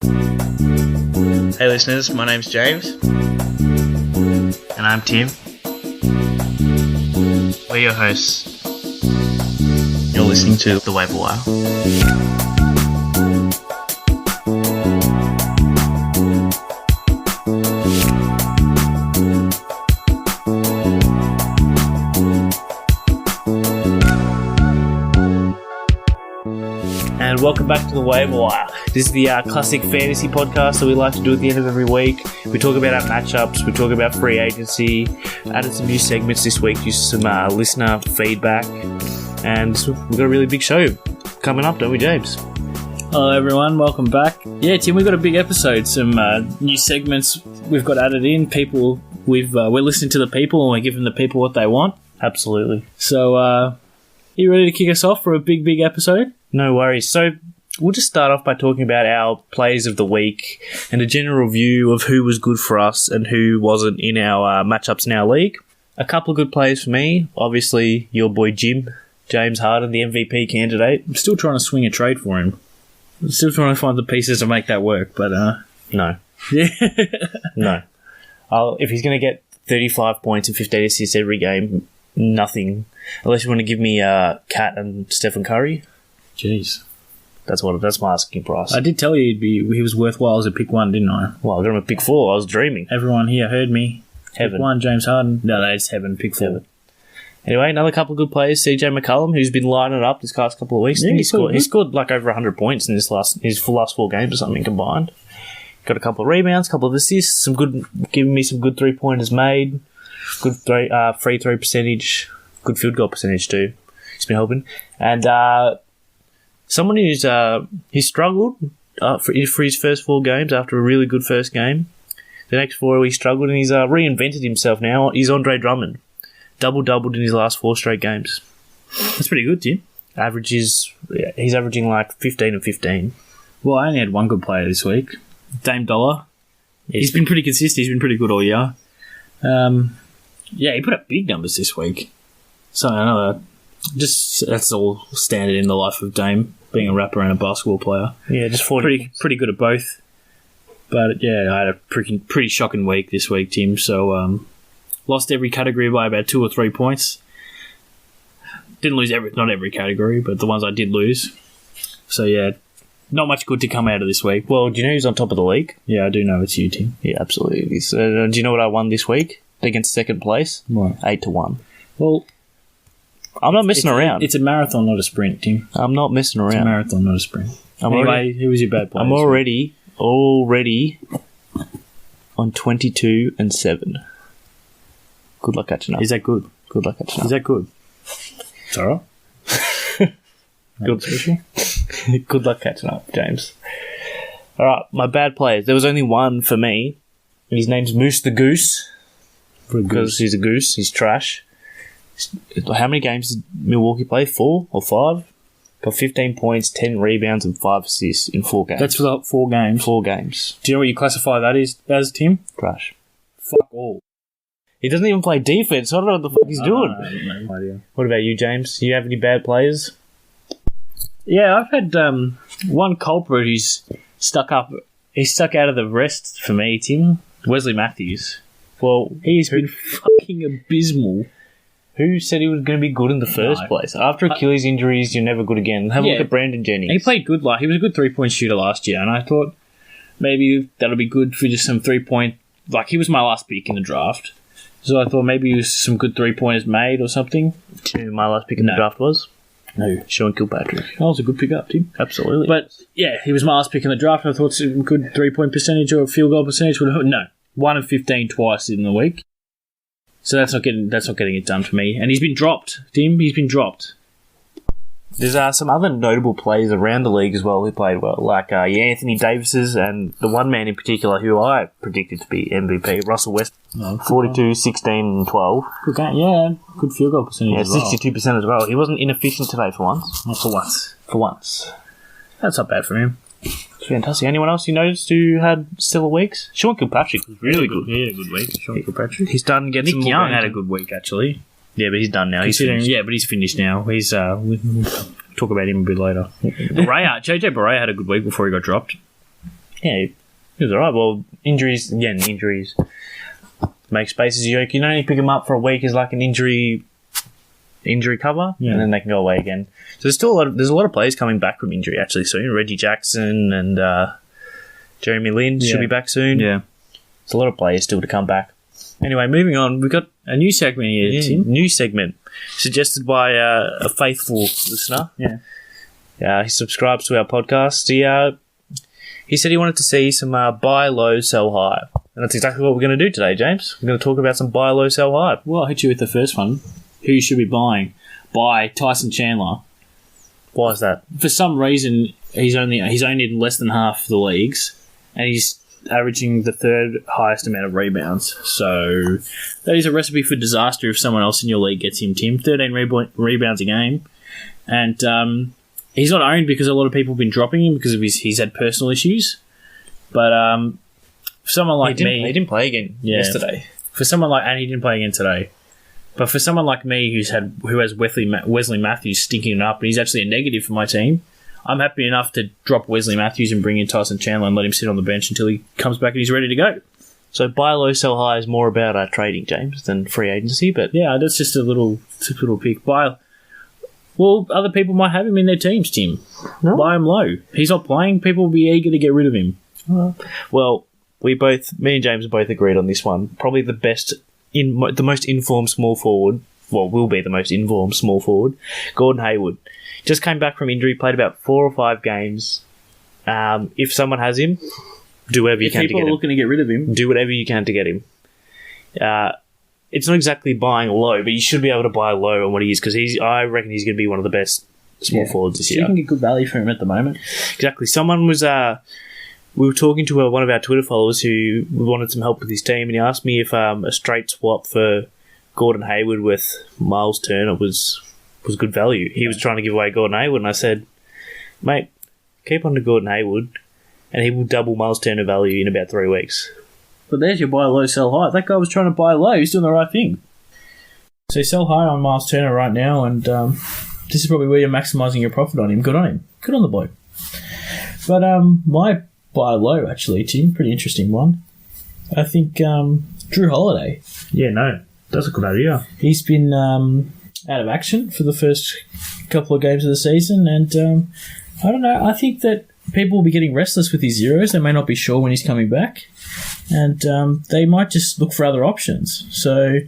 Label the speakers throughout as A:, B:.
A: Hey listeners, my name's James.
B: And I'm Tim.
A: We're your hosts. You're listening to The Waiver Wire.
B: And welcome back to The Waiver Wire. This is the classic fantasy podcast that we like to do at the end of every week. We talk about our matchups, we talk about free agency, added some new segments this week due to some listener feedback, and we've got a really big show coming up, don't we, James?
C: Hello everyone, welcome back. Yeah, Tim, we've got a big episode, some new segments we've got added in. People, we're listening to the people and we're giving the people what they want.
B: Absolutely.
C: So, are you ready to kick us off for a big episode?
B: No worries. So we'll just start off by talking about our plays of the week and a general view of who was good for us and who wasn't in our matchups in our league. A couple of good plays for me. Obviously, your boy James Harden, the MVP candidate.
C: I'm still trying to swing a trade for him. I'm still trying to find the pieces to make that work, but
B: no.
C: Yeah.
B: No. If he's going to get 35 points and 15 assists every game, nothing. Unless you want to give me Kat and Stephen Curry.
C: Jeez.
B: That's my asking price.
C: I did tell you he was worthwhile as a pick one, didn't I?
B: Well, I got him at pick 4. I was dreaming.
C: Everyone here heard me.
B: Heaven.
C: Pick 1, James Harden. No, it's heaven. Pick 4.
B: Heaven. Anyway, another couple of good players. CJ McCollum, who's been lining it up this past couple of weeks.
C: Yeah,
B: he scored like over 100 points in his last 4 games or something combined. Got a couple of rebounds, couple of assists, giving me some good 3-pointers made, good free throw percentage, good field goal percentage too. He's been helping. And someone who's he struggled for his first 4 games after a really good first game. The next 4 he struggled, and he's reinvented himself now. He's Andre Drummond. Doubled in his last 4 straight games.
C: That's pretty good, Tim.
B: He's averaging like 15 and 15.
C: Well, I only had one good player this week. Dame Dollar. He's been pretty consistent. He's been pretty good all year. He put up big numbers this week. So I know that's all standard in the life of Dame, being a rapper and a basketball player.
B: Yeah, just 40.
C: Pretty good at both. But yeah, I had a pretty shocking week this week, Tim. So lost every category by about 2 or 3 points. Didn't lose not every category, but the ones I did lose. So yeah, not much good to come out of this week.
B: Well, do you know who's on top of the league?
C: Yeah, I do know it's you, Tim.
B: Yeah, absolutely. So, do you know what I won this week against second place?
C: What?
B: 8-1.
C: Well,
B: I'm not messing around.
C: It's a marathon, not a sprint, Tim.
B: I'm not messing around.
C: It's a marathon, not a sprint. Who was your bad player?
B: I'm already on 22-7. Good luck catching up.
C: Is that good?
B: Good luck catching up.
C: Is that good? It's alright.
B: Good luck catching up, James. Alright, my bad players. There was only one for me, and his name's Moose the Goose. Because he's a goose. He's trash. How many games did Milwaukee play? 4 or 5? Got 15 points, 10 rebounds, and 5 assists in 4 games.
C: That's for the 4 games?
B: 4 games.
C: Do you know what you classify that as, Tim?
B: Trash.
C: Fuck all.
B: He doesn't even play defense. I don't know what the fuck he's doing.
C: I have no idea.
B: What about you, James? Do you have any bad players?
C: Yeah, I've had one culprit who's stuck out of the rest for me, Tim. Wesley Matthews.
B: Well,
C: he's been fucking abysmal.
B: Who said he was going to be good in the first place? After Achilles injuries, you're never good again. Have a look at Brandon Jennings.
C: He played good. He was a good 3-point shooter last year, and I thought maybe that'll be good for just some 3-point. He was my last pick in the draft. So I thought maybe it was some good 3-pointers made or something.
B: Do you know who my last pick in the draft was?
C: No.
B: Sean Kilpatrick.
C: That was a good pick up, Tim.
B: Absolutely.
C: But, yeah, he was my last pick in the draft. I thought some good 3-point percentage or field goal percentage would have... No. 1 of 15 twice in the week. So that's not getting it done for me. And he's been dropped, Tim. He's been dropped.
B: There's some other notable players around the league as well who played well, like Anthony Davis's and the one man in particular who I predicted to be MVP, Russell West, 42, 16, and 12.
C: Good game, yeah. Good field goal percentage as well.
B: 62% as well. He wasn't inefficient today for once.
C: Not for once.
B: For once.
C: That's not bad for him.
B: Fantastic. Anyone else you noticed who had stellar weeks? Sean Kilpatrick was really good.
C: He had a good week, Sean Kilpatrick.
B: He's starting to get
C: Nick Young had a good week, actually.
B: Yeah, but he's done now.
C: He's finished now. We'll talk about him a bit later. JJ Barea had a good week before he got dropped.
B: Yeah, he was alright. Well, injuries make spaces. You can only pick him up for a week as like an injury cover, and then they can go away again. So there's a lot of players coming back from injury actually soon. Reggie Jackson and Jeremy Lin should be back soon.
C: Yeah.
B: There's a lot of players still to come back. Anyway, moving on, we've got
C: A new segment here, Tim.
B: new segment suggested by a faithful listener.
C: Yeah.
B: He subscribes to our podcast. He said he wanted to see some buy low, sell high. And that's exactly what we're going to do today, James. We're going to talk about some buy low, sell high.
C: Well, I'll hit you with the first one. Who you should be buying? Buy Tyson Chandler.
B: Why is that?
C: For some reason, he's only in less than half the leagues, and he's averaging the third highest amount of rebounds. So that is a recipe for disaster if someone else in your league gets him, Tim. 13 rebounds a game. And he's not owned because a lot of people have been dropping him because of he's had personal issues. But for someone like me...
B: He didn't play again yesterday.
C: And he didn't play again today. But for someone like me who has Wesley Matthews stinking it up, and he's actually a negative for my team, I'm happy enough to drop Wesley Matthews and bring in Tyson Chandler and let him sit on the bench until he comes back and he's ready to go.
B: So buy low, sell high is more about trading, James, than free agency. But
C: yeah, that's just a little pick. Well, other people might have him in their teams, Tim.
B: No.
C: Buy him low. He's not playing. People will be eager to get rid of him.
B: Well, me and James both agreed on this one. Probably the best, the most informed small forward. Well, will be the most informed small forward. Gordon Hayward just came back from injury, played about 4 or 5 games. If someone has him, do whatever you can to get him.
C: People are looking to get rid of him.
B: Do whatever you can to get him. It's not exactly buying low, but you should be able to buy low on what he is because I reckon he's going to be one of the best small forwards this year.
C: You can get good value for him at the moment.
B: Exactly. Someone was... we were talking to one of our Twitter followers who wanted some help with his team, and he asked me if a straight swap for Gordon Hayward with Myles Turner was good value. He was trying to give away Gordon Hayward, and I said, mate, keep on to Gordon Hayward, and he will double Myles Turner value in about 3 weeks.
C: But there's your buy low, sell high. That guy was trying to buy low. He's doing the right thing. So sell high on Myles Turner right now, and this is probably where you're maximising your profit on him. Good on him. Good on the bloke. But my buy low, actually, Tim, pretty interesting one. I think Drew Holiday.
B: Yeah, no, that's a good idea.
C: He's been out of action for the first couple of games of the season, and I don't know. I think that people will be getting restless with his zeros. They may not be sure when he's coming back, and they might just look for other options. So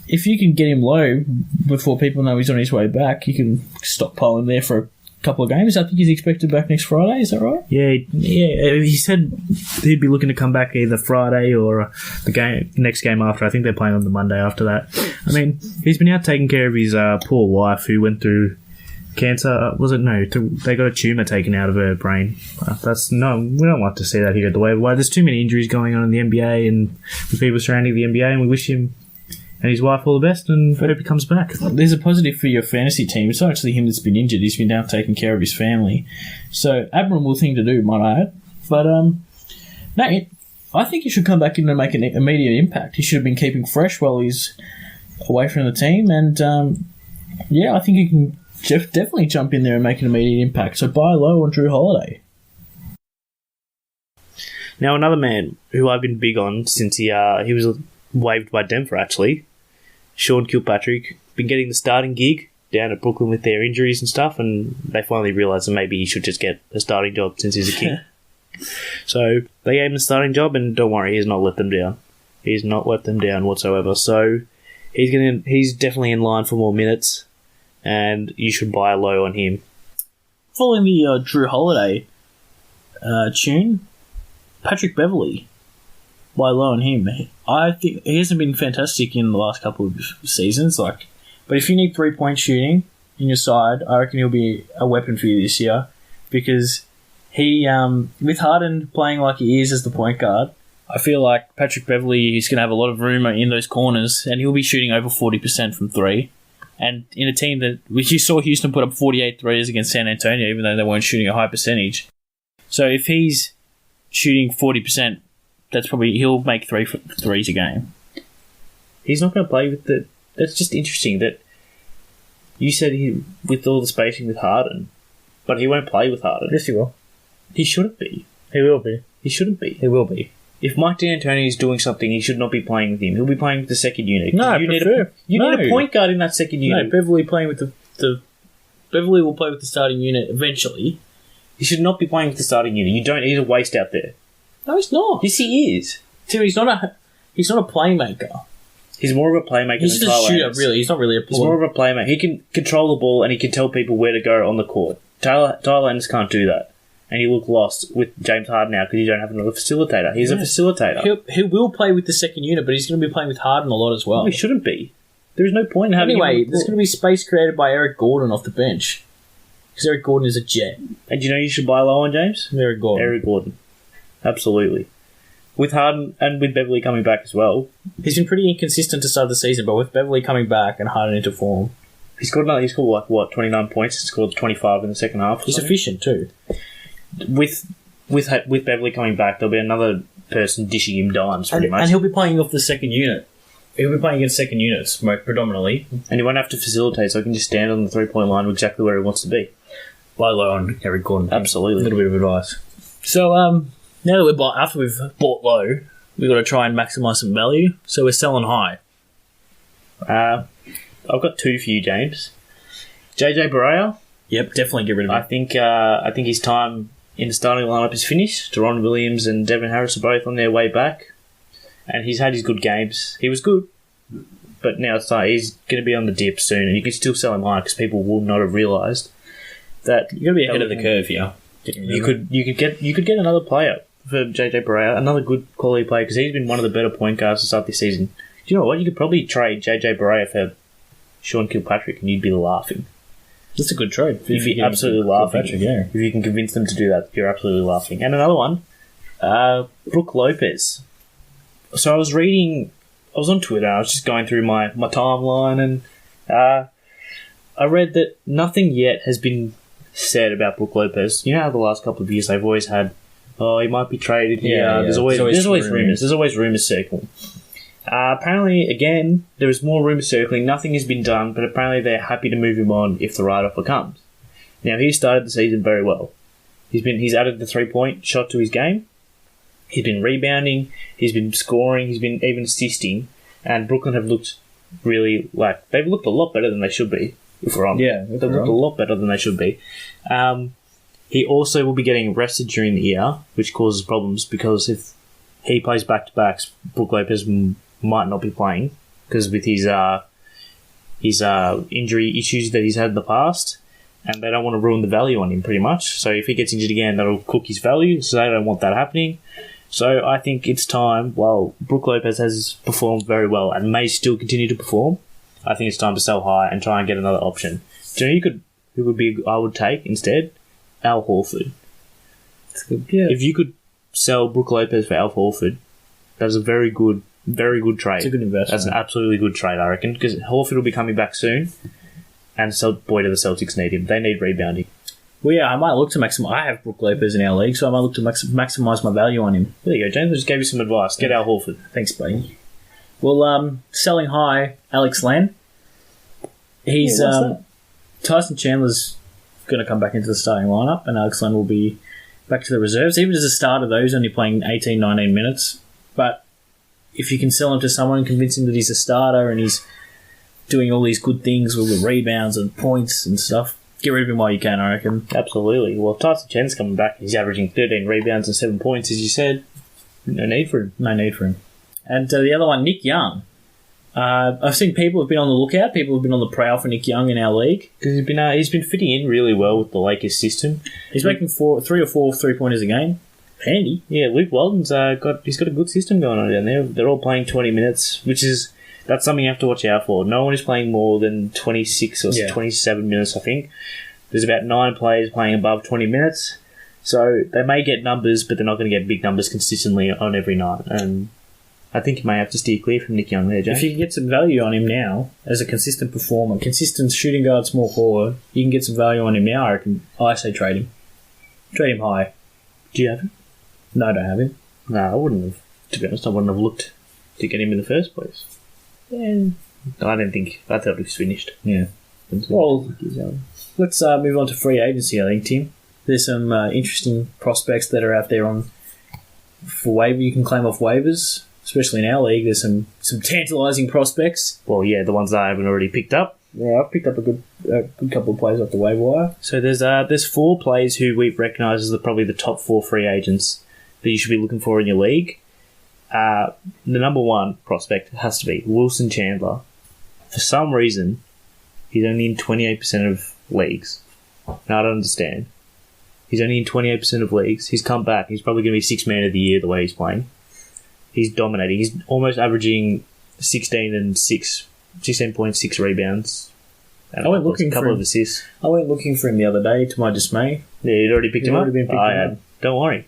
C: if you can get him low before people know he's on his way back, you can stockpile him there for a couple of games. I think he's expected back next Friday. Is that right?
B: Yeah. He said he'd be looking to come back either Friday or the next game after. I think they're playing on the Monday after that. I mean, he's been out taking care of his poor wife who went through cancer. Was it? No, they got a tumour taken out of her brain. We don't like to see that here at the Waiver Wire. There's too many injuries going on in the NBA and with people surrounding the NBA, and we wish him and his wife all the best, and hope he comes back.
C: There's a positive for your fantasy team. It's not actually him that's been injured. He's been out taking care of his family. So, admirable thing to do, might I add. But, I think he should come back in and make an immediate impact. He should have been keeping fresh while he's away from the team. And, I think he can definitely jump in there and make an immediate impact. So, buy low on Drew Holiday.
B: Now, another man who I've been big on since he was waived by Denver, actually, Sean Kilpatrick, been getting the starting gig down at Brooklyn with their injuries and stuff, and they finally realised that maybe he should just get a starting job since he's a king. So they gave him the starting job, and don't worry, he's not let them down. He's not let them down whatsoever. So he's definitely in line for more minutes, and you should buy low on him.
C: Following the Drew Holiday tune, Patrick Beverley. Buy low on him. I think he hasn't been fantastic in the last couple of seasons. But if you need 3-point shooting in your side, I reckon he'll be a weapon for you this year because he, with Harden playing like he is as the point guard, I feel like Patrick Beverley is going to have a lot of room in those corners, and he'll be shooting over 40% from 3. And in a team that you saw Houston put up 48 threes against San Antonio, even though they weren't shooting a high percentage. So if he's shooting 40%. He'll make 3 threes a game.
B: He's not going to play with the... That's just interesting that you said with all the spacing with Harden, but he won't play with Harden.
C: Yes, he will.
B: He shouldn't be.
C: He will be.
B: He shouldn't be.
C: He will be.
B: If Mike D'Antoni is doing something, he should not be playing with him. He'll be playing with the second unit.
C: No, I
B: you
C: prefer.
B: need a point guard in that second unit.
C: No, Beverley playing with the Beverley will play with the starting unit eventually.
B: He should not be playing with the starting unit. You don't need a waste out there.
C: No, he's not.
B: Yes, he is.
C: Tim, he's not a playmaker.
B: He's more of a playmaker
C: He's
B: than
C: just a
B: Tyler
C: shooter,
B: Adams.
C: really. He's not really a
B: He's more of a playmaker. He can control the ball and he can tell people where to go on the court. Tyler Adams can't do that. And you look lost with James Harden now because you don't have another facilitator. He's a facilitator.
C: He will play with the second unit, but he's going to be playing with Harden a lot as well.
B: No, he shouldn't be. There is no point in having him on
C: Anyway,
B: the
C: there's
B: court.
C: going to be space created by Eric Gordon off the bench. Because Eric Gordon is a jet.
B: And you know you should buy low on James?
C: Eric Gordon.
B: Eric Gordon. Absolutely. With Harden and with Beverley coming back as well.
C: He's been pretty inconsistent to start the season, but with Beverley coming back and Harden into form,
B: He's scored 29 points. He scored 25 in the second half.
C: he's efficient too.
B: With Beverley coming back, there'll be another person dishing him dimes pretty much.
C: And he'll be playing off the second unit. He'll be playing against second units, predominantly.
B: And he won't have to facilitate, so he can just stand on the 3-point line exactly where he wants to be.
C: Buy low on Eric Gordon.
B: Absolutely.
C: A little bit of advice. So, now that after we've bought low, we've got to try and maximise some value. So we're selling high.
B: I've got two for you, James. JJ Barea.
C: Yep, definitely get rid of him.
B: I think his time in the starting lineup is finished. Deron Williams and Devin Harris are both on their way back, and he's had his good games. He was good, but now it's like he's going to be on the dip soon, and you can still sell him high because people will not have realised that
C: You're going to be ahead of the curve here.
B: You could get another player for JJ Barea, another good quality player because he's been one of the better point guards to start this season. Do you know what? You could probably trade JJ Barea for Sean Kilpatrick, and you'd be laughing.
C: That's a good trade.
B: You'd be absolutely laughing.
C: Yeah.
B: If you can convince them to do that, you're absolutely laughing. And another one, Brook Lopez. So I was on Twitter, I was just going through my timeline, and I read that nothing yet has been said about Brook Lopez. You know how the last couple of years they've always had, he might be traded here.
C: Yeah.
B: There's always rumours. There's always rumours circling. Apparently, again, there is more rumours circling. Nothing has been done, but apparently they're happy to move him on if the right offer comes. Now, he started the season very well. He's added the 3-point shot to his game. He's been rebounding. He's been scoring. He's been even assisting. And Brooklyn have looked really they've looked a lot better than they should be. If we're on, they've looked a lot better than they should be. He also will be getting rested during the year, which causes problems because if he plays back-to-backs, Brook Lopez might not be playing because with his injury issues that he's had in the past, and they don't want to ruin the value on him pretty much. So if he gets injured again, that'll cook his value, so they don't want that happening. So I think it's time, while Brook Lopez has performed very well and may still continue to perform, I think it's time to sell high and try and get another option. Do you know I would take instead? Al Horford.
C: Yeah.
B: If you could sell Brook Lopez for Al Horford, that's a very good trade.
C: It's a good investment.
B: That's an absolutely good trade, I reckon, because Horford will be coming back soon, and boy, do the Celtics need him. They need rebounding.
C: Well, yeah, I might look to maximize. I have Brook Lopez in our league, so I might look to maximize my value on him.
B: There you go, James. I just gave you some advice. Get Al Horford.
C: Thanks, buddy. Well, selling high, Alex Len. He's Tyson Chandler's going to come back into the starting lineup, and Alex Len will be back to the reserves. Even as a starter, though, he's only playing 18, 19 minutes. But if you can sell him to someone and convince him that he's a starter and he's doing all these good things with the rebounds and points and stuff, get rid of him while you can, I reckon.
B: Absolutely. Well, if Tyson Chandler's coming back, he's averaging 13 rebounds and 7 points, as you said. No need for him. And the other one, Nick Young. I've seen people have been on the lookout. People have been on the prowl for Nick Young in our league. Because he's been fitting in really well with the Lakers system.
C: He's making 3 or 4 3-pointers a game. Handy.
B: Yeah, Luke Walton's he's got a good system going on down there. They're all playing 20 minutes, that's something you have to watch out for. No one is playing more than 26 or 27 minutes, I think. There's about 9 players playing above 20 minutes. So they may get numbers, but they're not going to get big numbers consistently on every night. And I think you may have to steer clear from Nick Young there, James.
C: If you can get some value on him now as a consistent performer, consistent shooting guard, small forward, you can get some value on him now. I say trade him. Trade him high.
B: Do you have him?
C: No, I don't have him.
B: No, I wouldn't have. To be honest, I wouldn't have looked to get him in the first place. Yeah. I thought he was finished.
C: Yeah. Well, let's move on to free agency, I think, Tim. There's some interesting prospects that are out there for waiver. You can claim off waivers, especially in our league. There's some tantalising prospects.
B: Well, yeah, the ones that I haven't already picked up.
C: Yeah, I've picked up a good couple of players off the waiver wire.
B: So there's 4 players who we recognise as probably the top 4 free agents that you should be looking for in your league. The number 1 prospect has to be Wilson Chandler. For some reason, he's only in 28% of leagues. Now, I don't understand. He's only in 28% of leagues. He's come back. He's probably going to be 6th man of the year the way he's playing. He's dominating. He's almost averaging 16.6 rebounds. And a couple of assists.
C: I went looking for him the other day, to my dismay.
B: Yeah, you'd already picked him up? Don't worry.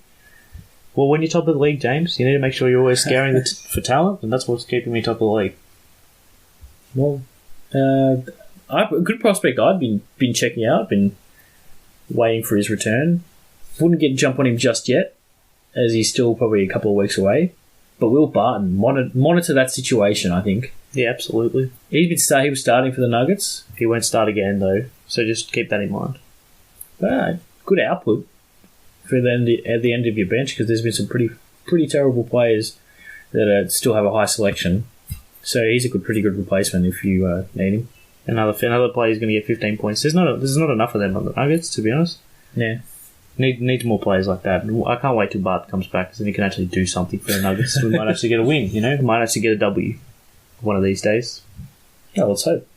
B: Well, when you're top of the league, James, you need to make sure you're always scouring for talent, and that's what's keeping me top of the league.
C: Well, a good prospect I've been checking out, been waiting for his return. Wouldn't jump on him just yet, as he's still probably a couple of weeks away. But Will Barton, monitor that situation, I think.
B: Yeah, absolutely.
C: He was starting for the Nuggets.
B: He won't start again, though, so just keep that in mind.
C: But good output at the end of your bench, because there's been some pretty terrible players that still have a high selection. So he's a pretty good replacement if you need him.
B: Another player is going to get 15 points. There's not enough of them on the Nuggets, to be honest.
C: Yeah.
B: Needs more players like that. I can't wait till Bart comes back, because then he can actually do something for the Nuggets. We might actually get a win, We might actually get a W one of these days.
C: Yeah, let's hope.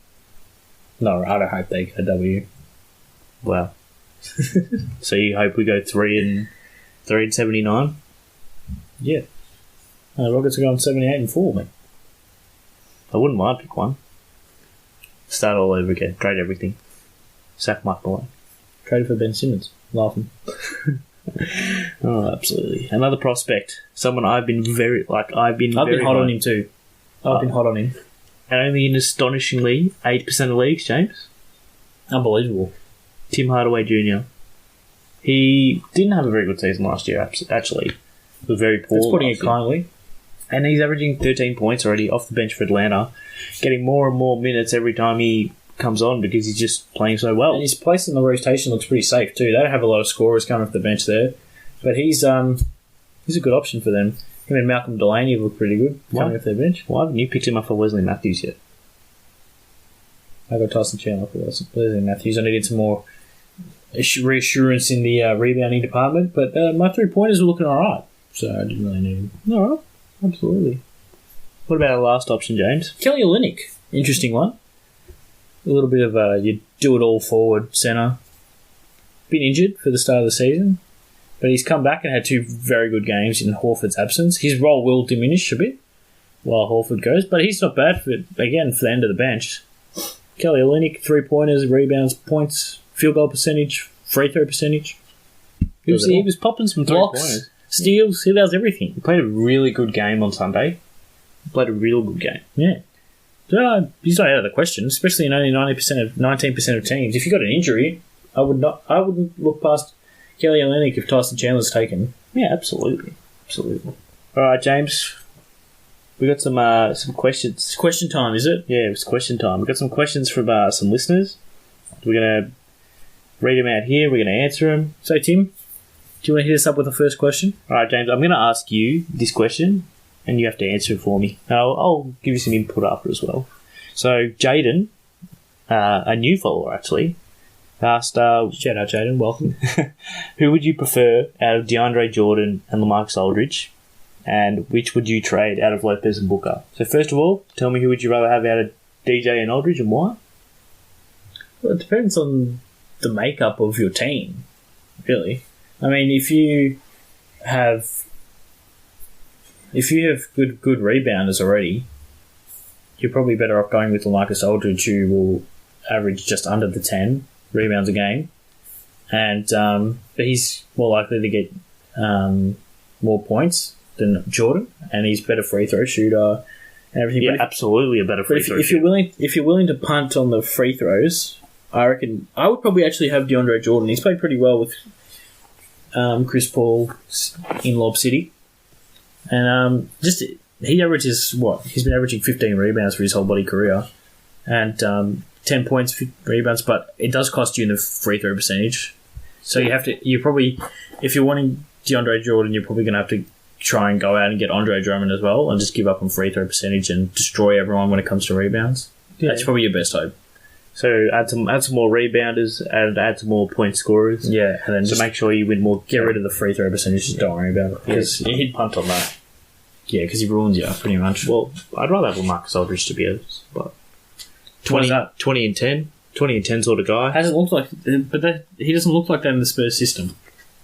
C: No, I don't hope they get a W.
B: Wow. So you hope we go 3-79?
C: Yeah. The Rockets are going 78-4, mate.
B: I wouldn't mind pick one. Start all over again. Trade everything. Sack Mike Malone.
C: Trade for Ben Simmons. Laughing.
B: Oh, absolutely. Another prospect. Someone I've been hot
C: on him too. I've been hot on him.
B: And only in astonishingly 8% of leagues, James.
C: Unbelievable.
B: Tim Hardaway Jr. He didn't have a very good season last year, actually. He was very poor.
C: That's putting it kindly.
B: And he's averaging 13 points already off the bench for Atlanta, getting more and more minutes every time he comes on because he's just playing so well.
C: And his place in the rotation looks pretty safe too. They don't have a lot of scorers coming off the bench there, but he's a good option for them. Him and Malcolm Delaney look pretty good coming off their bench.
B: Why haven't you picked him up for Wesley Matthews yet?
C: I got Tyson Chandler for Wesley Matthews. I needed some more reassurance in the rebounding department, but my 3-pointers were looking all right, so I didn't really need him.
B: All right, absolutely. What about our last option, James?
C: Kelly Olynyk, interesting one. A little bit of you do-it-all forward centre. Been injured for the start of the season, but he's come back and had 2 very good games in Horford's absence. His role will diminish a bit while Horford goes, but he's not bad for the end of the bench. Kelly Olynyk, 3-pointers, rebounds, points, field goal percentage, free throw percentage.
B: He was popping some
C: blocks, steals. He does everything.
B: He played a really good game on Sunday. Played a real good game.
C: Yeah. So, he's not out of the question, especially in only 19% of teams. If you got an injury, I wouldn't look past Kelly Olynyk if Tyson Chandler's taken.
B: Yeah, absolutely. All right, James. We got some questions.
C: It's question time, is it?
B: Yeah, it's question time. We got some questions from some listeners. We're gonna read them out here. We're gonna answer them.
C: So, Tim, do you want to hit us up with the first question?
B: All right, James. I'm gonna ask you this question, and you have to answer it for me. I'll give you some input after as well. So, Jaden, a new follower actually, asked...
C: Shout out, Jaden. Welcome.
B: Who would you prefer out of DeAndre Jordan and LaMarcus Aldridge? And which would you trade out of Lopez and Booker? So, first of all, tell me who would you rather have out of DJ and Aldridge and why?
C: Well, it depends on the makeup of your team, really. I mean, if you have good rebounders already, you're probably better off going with LaMarcus Aldridge, who will average just under the 10 rebounds a game, and but he's more likely to get more points than Jordan, and he's better free throw shooter and everything.
B: Yeah, absolutely a better free throw shooter.
C: If you're willing to punt on the free throws, I reckon I would probably actually have DeAndre Jordan. He's played pretty well with Chris Paul in Lob City. And he averages he's been averaging 15 rebounds for his whole bloody career, and 10 points, 50 rebounds. But it does cost you in the free throw percentage. So you probably, if you're wanting DeAndre Jordan, you're probably going to have to try and go out and get Andre Drummond as well and just give up on free throw percentage and destroy everyone when it comes to rebounds. Yeah. That's probably your best hope.
B: So add some more rebounders and add some more point scorers.
C: Yeah, and then
B: to make sure you win more.
C: Get rid of the free throw percentage. Just don't worry about it.
B: Because he'd punt on that.
C: Yeah, because he ruins you pretty much.
B: Well, I'd rather have Marcus Aldridge to be honest, but
C: 20
B: and 10 sort of guy.
C: Hasn't looked like, but he doesn't look like that in the Spurs system.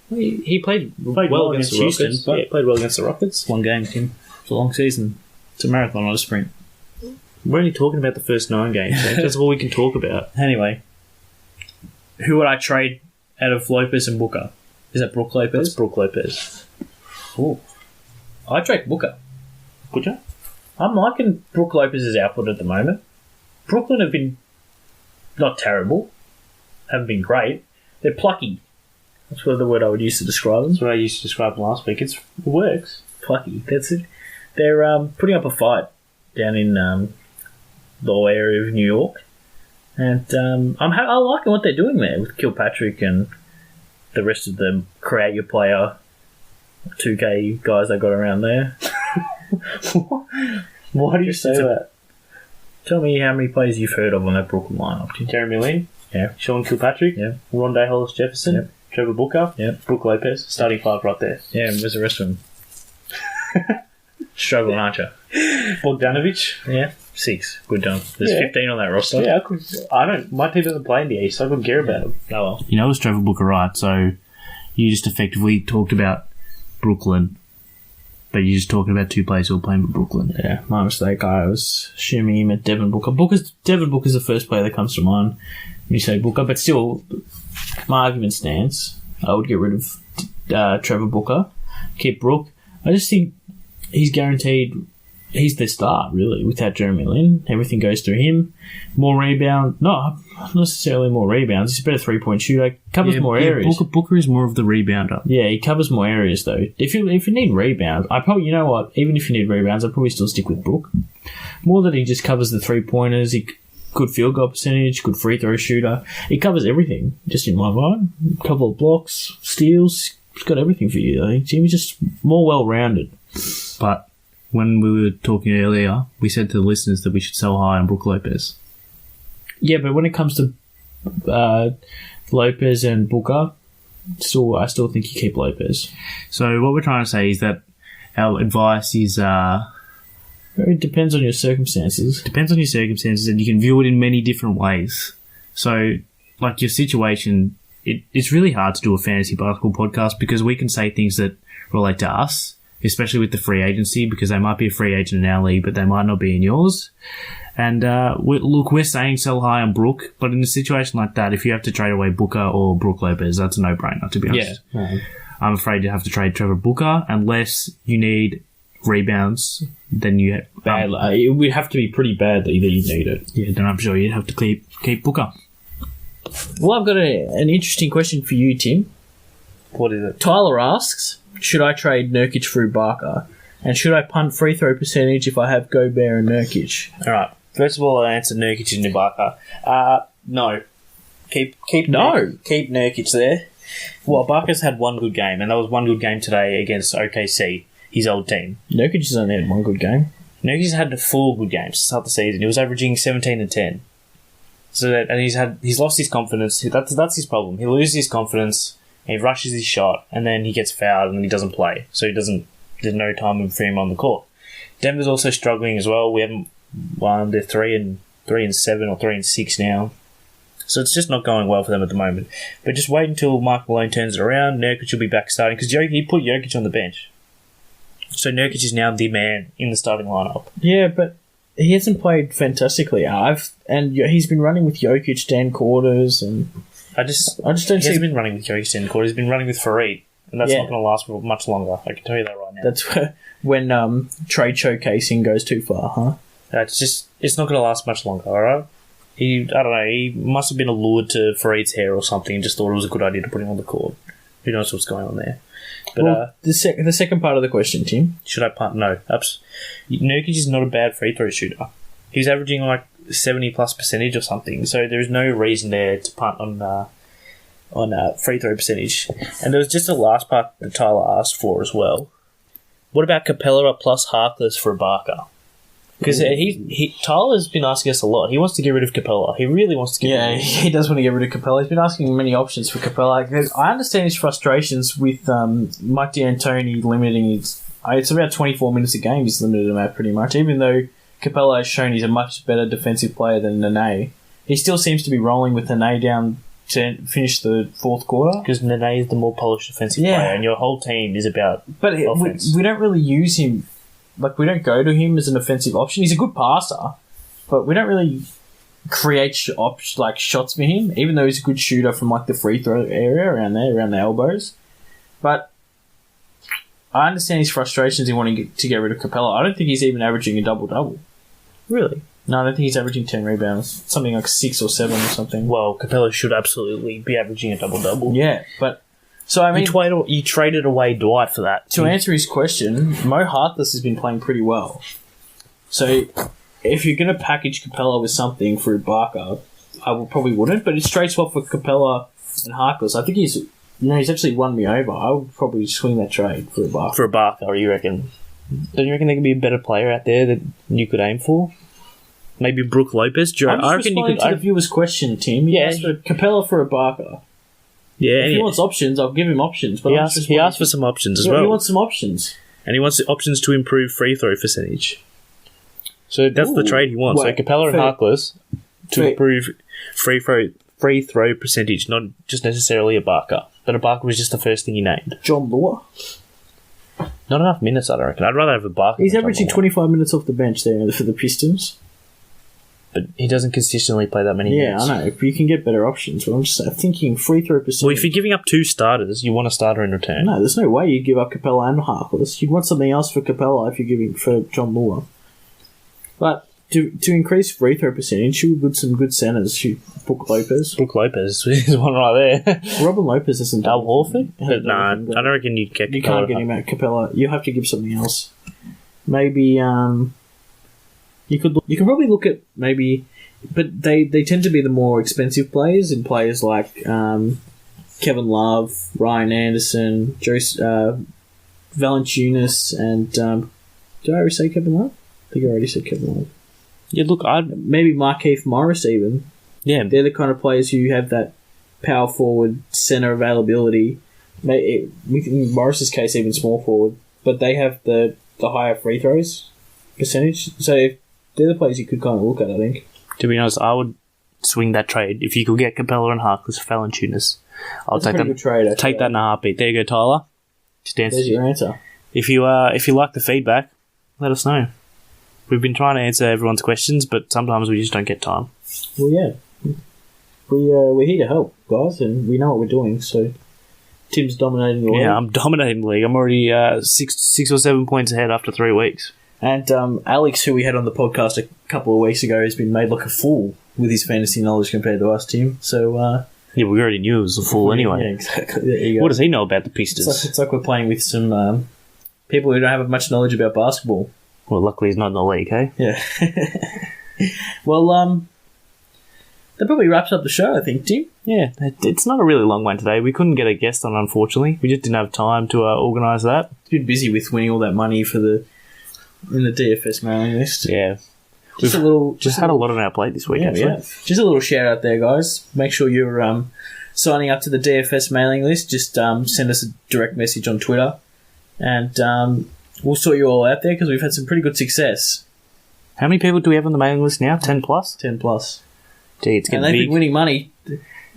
B: He played well against the
C: Houston,
B: Rockets.
C: but
B: Yeah, played well against the Rockets.
C: One game, Tim. It's a long season. It's a marathon, not a sprint.
B: We're only talking about the first 9 games. That's all we can talk about.
C: Anyway, who would I trade out of Lopez and Booker? Is that Brook Lopez?
B: That's Brook Lopez.
C: Ooh. I'd trade Booker.
B: Would you?
C: I'm liking Brook Lopez's output at the moment. Brooklyn have been not terrible. Haven't been great. They're plucky. That's the word I would use to describe them.
B: That's what I used to describe them last week. It works.
C: Plucky. That's it. They're putting up a fight down in the area of New York. And I'm liking what they're doing there with Kilpatrick and the rest of them. Create your player 2K guys they got around there.
B: Why do you say that?
C: Tell me how many players you've heard of on that Brooklyn lineup.
B: Jeremy Lin,
C: yeah.
B: Sean Kilpatrick,
C: yeah.
B: Rondé Hollis-Jefferson,
C: Yep.
B: Trevor Booker,
C: Yep.
B: Brook Lopez, starting 5 right there.
C: Yeah, and where's the rest of them? Struggling, aren't you?
B: Bogdanovic.
C: Yeah, 6. Good done. There's 15 on that roster.
B: Yeah, my team doesn't play in the East, so I couldn't care about them.
C: Oh well.
A: You know, it's Trevor Booker, right? So you just effectively talked about Brooklyn, but you're just talking about 2 players who are playing for Brooklyn.
C: Yeah, my mistake. I was assuming he meant Devin Booker. Devin Booker's the first player that comes to mind when you say Booker, but still, my argument stands. I would get rid of Trevor Booker, keep Brook. I just think he's guaranteed. He's the start, really, without Jeremy Lin. Everything goes through him. More rebound. Not necessarily more rebounds. He's a better 3-point shooter. Covers more areas.
A: Booker is more of the rebounder.
C: Yeah, he covers more areas, though. If you need rebounds, you know what? Even if you need rebounds, I'd probably still stick with Brook. More that he just covers the 3-pointers. Good field goal percentage, good free throw shooter. He covers everything, just in my mind. A couple of blocks, steals. He's got everything for you, I think. Jimmy's just more well-rounded.
A: But when we were talking earlier, we said to the listeners that we should sell high on Brook Lopez.
C: Yeah, but when it comes to Lopez and Booker, I still think you keep Lopez.
A: So what we're trying to say is that our advice is...
C: it depends on your circumstances.
A: Depends on your circumstances, and you can view it in many different ways. So, like your situation, it's really hard to do a fantasy basketball podcast because we can say things that relate to us, especially with the free agency, because they might be a free agent in our league, but they might not be in yours. And we're saying sell high on Brook, but in a situation like that, if you have to trade away Booker or Brook Lopez, that's a no-brainer, to be honest.
C: Yeah.
A: I'm afraid you have to trade Trevor Booker unless you need rebounds. Then you
C: bad. It would have to be pretty bad that you need it.
A: Yeah, then I'm sure you'd have to keep Booker.
C: Well, I've got an interesting question for you, Tim.
B: What is it?
C: Tyler asks, should I trade Nurkic for Ibaka? And should I punt free throw percentage if I have Gobert and Nurkic?
B: All right. First of all, I answer Nurkic and Ibaka. No. Keep Nurkic there. Well, Ibaka's had one good game, and that was one good game today against OKC, his old team.
C: Nurkic has only had one good game.
B: Nurkic's had 4 good games to start the season. He was averaging 17 and 10. He's lost his confidence. That's his problem. He loses his confidence. He rushes his shot, and then he gets fouled, and then he doesn't play. So there's no time for him on the court. Denver's also struggling as well. We haven't won. They're 3-7 or 3-6 now. So it's just not going well for them at the moment. But just wait until Mike Malone turns it around. Nurkic will be back starting because he put Jokic on the bench. So Nurkic is now the man in the starting lineup.
C: Yeah, but he hasn't played fantastically. He's been running with Jokic, Dan Quarters, and I just don't see.
B: He hasn't been running with Jokic, Dan Quarters. He's been running with Fareed, and that's not going to last for much longer. I can tell you that right now.
C: That's when trade showcasing goes too far, huh?
B: It's not going to last much longer. All right. I don't know. He must have been allured to Fareed's hair or something, and just thought it was a good idea to put him on the court. Who knows what's going on there? But
C: the second part of the question, Tim.
B: Should I punt? No. Nurkic is not a bad free throw shooter. He's averaging like 70+ percentage or something. So there's no reason there to punt on free throw percentage. And there was just the last part that Tyler asked for as well. What about Capella plus Harkless for Barker? Because Tyler's been asking us a lot. He wants to get rid of Capella. He really wants to get rid of him.
C: He does want to get rid of Capella. He's been asking many options for Capella. I understand his frustrations with Mike D'Antoni limiting his... It's about 24 minutes a game he's limited him at pretty much. Even though Capella has shown he's a much better defensive player than Nene, he still seems to be rolling with Nene down to finish the fourth quarter.
B: Because Nene is the more polished defensive player, and your whole team is about offense.
C: We don't really use him... we don't go to him as an offensive option. He's a good passer, but we don't really create shots for him, even though he's a good shooter from the free throw area around there, around the elbows. But I understand his frustrations in wanting to get rid of Capella. I don't think he's even averaging a double-double.
B: Really?
C: No, I don't think he's averaging 10 rebounds. Something like 6 or 7 or something.
B: Well, Capella should absolutely be averaging a double-double.
C: Yeah, but... So, I mean...
B: You traded away Dwight for that.
C: To answer his question, Mo Harkless has been playing pretty well. So, if you're going to package Capella with something for Barker, I probably wouldn't, but it's trade swap for Capella and Harkless. I think he's actually won me over. I would probably swing that trade for Barker.
B: For Barker, you reckon? Don't you reckon there could be a better player out there that you could aim for? Maybe Brook Lopez?
C: I'm just responding to the viewer's question, Tim. He asked for Capella for a Barker.
B: Yeah,
C: if he wants options, I'll give him options. But
B: he asked for some options as well.
C: He wants some options.
B: And he wants options to improve free throw percentage. So that's the trade he wants. So Capella and Harkless to improve free throw percentage, not just necessarily a Barker. But a Barker was just the first thing he named.
C: John Lua?
B: Not enough minutes, I don't reckon. I'd rather have a Barker.
C: He's averaging 25 minutes off the bench there for the Pistons.
B: But he doesn't consistently play that many minutes.
C: Yeah, I know. But you can get better options. But I'm just thinking free throw percentage.
B: Well, if you're giving up 2 starters, you want a starter in return.
C: No, there's no way you'd give up Capella and Harkless. You'd want something else for Capella if you're giving for John Lua. But to increase free throw percentage, shoot with some good centers. Brook Lopez.
B: Brook Lopez is one right there.
C: Robin Lopez isn't.
B: Al Horford? I don't reckon you'd get Capella.
C: You can't get him at Capella. You have to give something else. Maybe you could probably look at maybe, but they tend to be the more expensive players, and players like Kevin Love, Ryan Anderson, Valanciunas, and did I already say Kevin Love? I think I already said Kevin Love.
B: Yeah, look,
C: maybe Markieff Morris even.
B: Yeah,
C: they're the kind of players who have that power forward center availability. In Morris's case, even small forward, but they have the higher free throws percentage. So they're the players you could kind of look at, I think.
B: To be honest, I would swing that trade if you could get Capella and Harkless for Valanciunas. I'll take that. Good trade, take that in a heartbeat. There you go, Tyler. Just answer.
C: There's your answer.
B: If you like the feedback, let us know. We've been trying to answer everyone's questions, but sometimes we just don't get time.
C: Well, yeah. We're here to help, guys, and we know what we're doing, so Tim's dominating the league.
B: Yeah, I'm dominating the league. I'm already 6 or 7 points ahead after 3 weeks.
C: And Alex, who we had on the podcast a couple of weeks ago, has been made like a fool with his fantasy knowledge compared to us, Tim. So
B: yeah, we already knew it was a fool anyway.
C: Yeah, exactly. There you go.
B: What does he know about the Pistons?
C: It's like we're playing with some people who don't have much knowledge about basketball.
B: Well, luckily he's not in the league, hey?
C: Yeah. Well, that probably wraps up the show, I think, Tim.
B: Yeah, it's not a really long one today. We couldn't get a guest on, unfortunately. We just didn't have time to organise that.
C: It's been busy with winning all that money in the DFS mailing list.
B: Yeah.
C: Just had
B: a lot on our plate this week.
C: Yeah. Just a little shout out there, guys. Make sure you're signing up to the DFS mailing list. Just send us a direct message on Twitter, and we'll sort you all out there because we've had some pretty good success.
B: How many people do we have on the mailing list now? 10 plus?
C: 10 plus.
B: Gee, it's getting
C: big. And they've
B: big.
C: been winning money,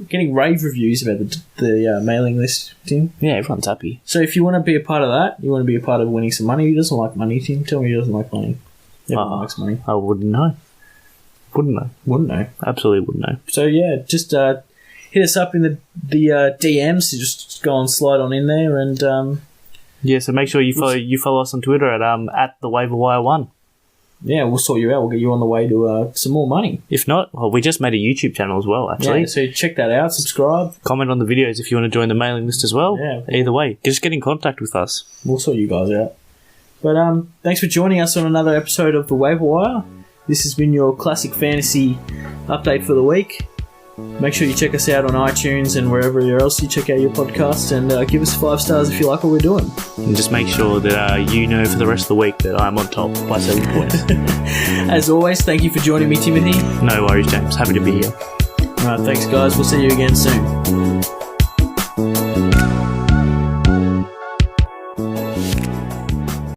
C: getting rave reviews about the mailing list, Tim.
B: Yeah, everyone's happy.
C: So if you want to be a part of that, you want to be a part of winning some money. Who doesn't like money, Tim? Tell me who doesn't like money. Everyone likes money.
B: I wouldn't know. Wouldn't know. Absolutely wouldn't know.
C: So yeah, just hit us up in the DMs. Just go and slide on in there, and
B: yeah. So make sure you follow us on Twitter at the Waiver Wire 1.
C: Yeah, we'll sort you out. We'll get you on the way to some more money.
B: If not, well, we just made a YouTube channel as well, actually.
C: Yeah, so check that out. Subscribe.
B: Comment on the videos if you want to join the mailing list as well. Yeah. Either way, just get in contact with us.
C: We'll sort you guys out. But thanks for joining us on another episode of The Waiver Wire. This has been your classic fantasy update for the week. Make sure you check us out on iTunes and wherever else you check out your podcast, and give us 5 stars if you like what we're doing.
B: And just make sure that you know for the rest of the week that I'm on top by 7 points.
C: As always, thank you for joining me, Timothy.
B: No worries, James. Happy to be here.
C: Alright, thanks guys. We'll see you again soon.